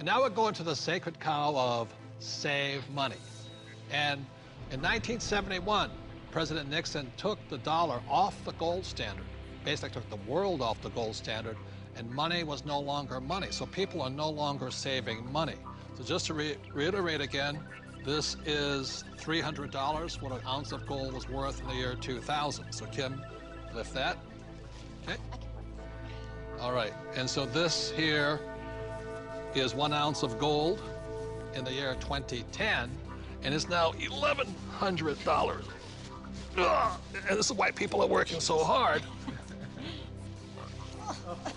And now we're going to the sacred cow of save money. And in 1971, President Nixon took the dollar off the gold standard, basically took the world off the gold standard, and money was no longer money. So people are no longer saving money. So just to reiterate again, this is $300, what an ounce of gold was worth in the year 2000. So Kim, lift that. Okay. All right, and so this here is 1 ounce of gold in the year 2010, and it's now $1,100. Ugh, and this is why people are working so hard.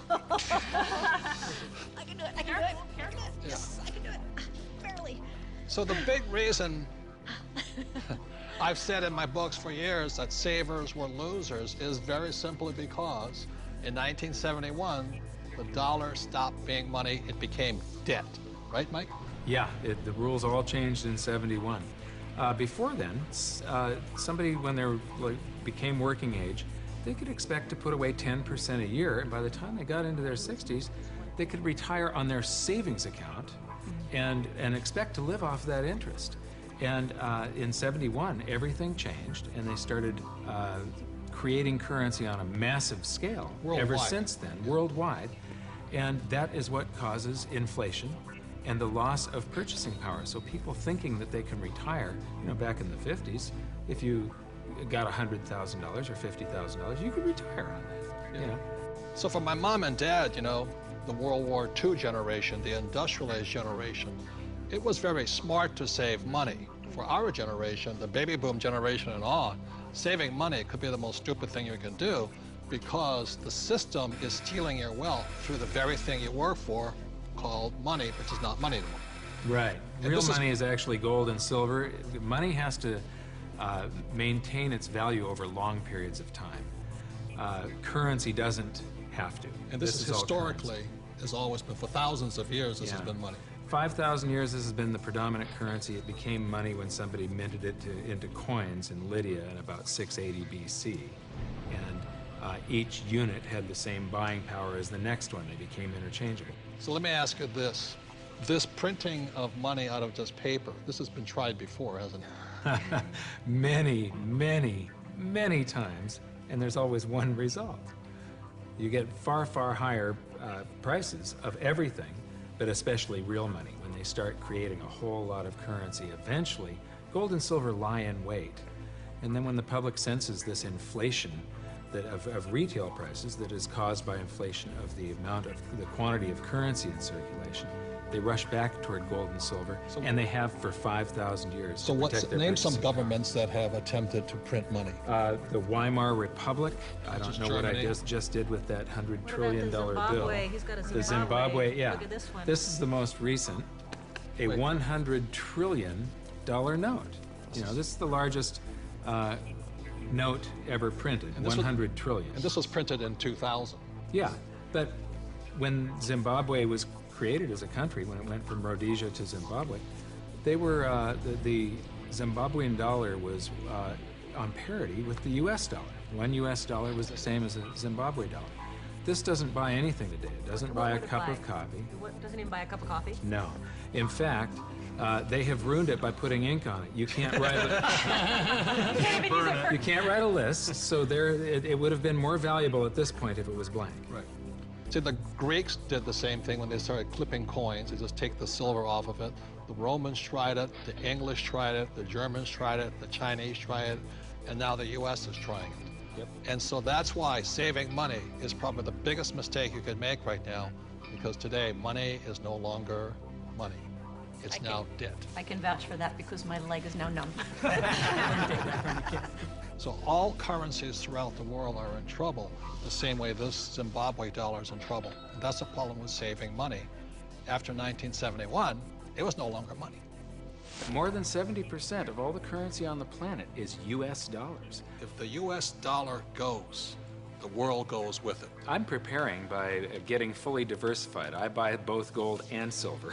I can do it, I can do it, I can do it. Yes, I can do it, barely. So the big reason I've said in my books for years that savers were losers is very simply because in 1971, the dollar stopped being money, it became debt. Right, Mike? Yeah, the rules all changed in '71. Before then, somebody, when they became working age, they could expect to put away 10% a year, and by the time they got into their 60s, they could retire on their savings account and expect to live off that interest. And in '71, everything changed, and they started creating currency on a massive scale. Worldwide. Ever since then, worldwide. And that is what causes inflation and the loss of purchasing power. So people thinking that they can retire, you know, back in the 50s, if you got $100,000 or $50,000, you could retire on that, you know. So for my mom and dad, you know, the World War II generation, the industrial age generation, it was very smart to save money. For our generation, the baby boom generation and on, saving money could be the most stupid thing you can do because the system is stealing your wealth through the very thing you work for, called money, which is not money anymore. Right. Real money is actually gold and silver. Money has to maintain its value over long periods of time. Currency doesn't have to. And this is historically, has always been, for thousands of years, this has been money. 5,000 years, this has been the predominant currency. It became money when somebody minted it into coins in Lydia in about 680 BC. And each unit had the same buying power as the next one. They became interchangeable. So let me ask you this. This printing of money out of just paper, this has been tried before, hasn't it? Many, many, many times, and there's always one result. You get far, far higher prices of everything, but especially real money. When they start creating a whole lot of currency, eventually, gold and silver lie in wait. And then when the public senses this inflation of retail prices that is caused by inflation of the quantity of currency in circulation, they rush back toward gold and silver, and they have for 5,000 years. So name some governments that have attempted to print money. The Weimar Republic. I don't know what I just did with that $100 trillion bill. He's got a Zimbabwe. The Zimbabwe, yeah. Look at this one. This is the most recent, a $100 trillion note. You know, this is the largest note ever printed, 100 trillion. And this was printed in 2000. Yeah, but when Zimbabwe was created as a country, when it went from Rhodesia to Zimbabwe, they were, the Zimbabwean dollar was on parity with the US dollar. $1 US was the same as a Zimbabwe dollar. This doesn't buy anything today. It doesn't buy a cup of coffee. What, doesn't even buy a cup of coffee? No. In fact, they have ruined it by putting ink on it. You can't write you can't write a list, so it would have been more valuable at this point if it was blank. Right. See, the Greeks did the same thing when they started clipping coins. They just take the silver off of it. The Romans tried it, the English tried it, the Germans tried it, the Chinese tried it, and now the US is trying it. Yep. And so that's why saving money is probably the biggest mistake you could make right now, because today money is no longer money. It's now debt. I can vouch for that because my leg is now numb. So all currencies throughout the world are in trouble, the same way this Zimbabwe dollar is in trouble. And that's the problem with saving money. After 1971, it was no longer money. More than 70% of all the currency on the planet is US dollars. If the US dollar goes, the world goes with it. I'm preparing by getting fully diversified. I buy both gold and silver.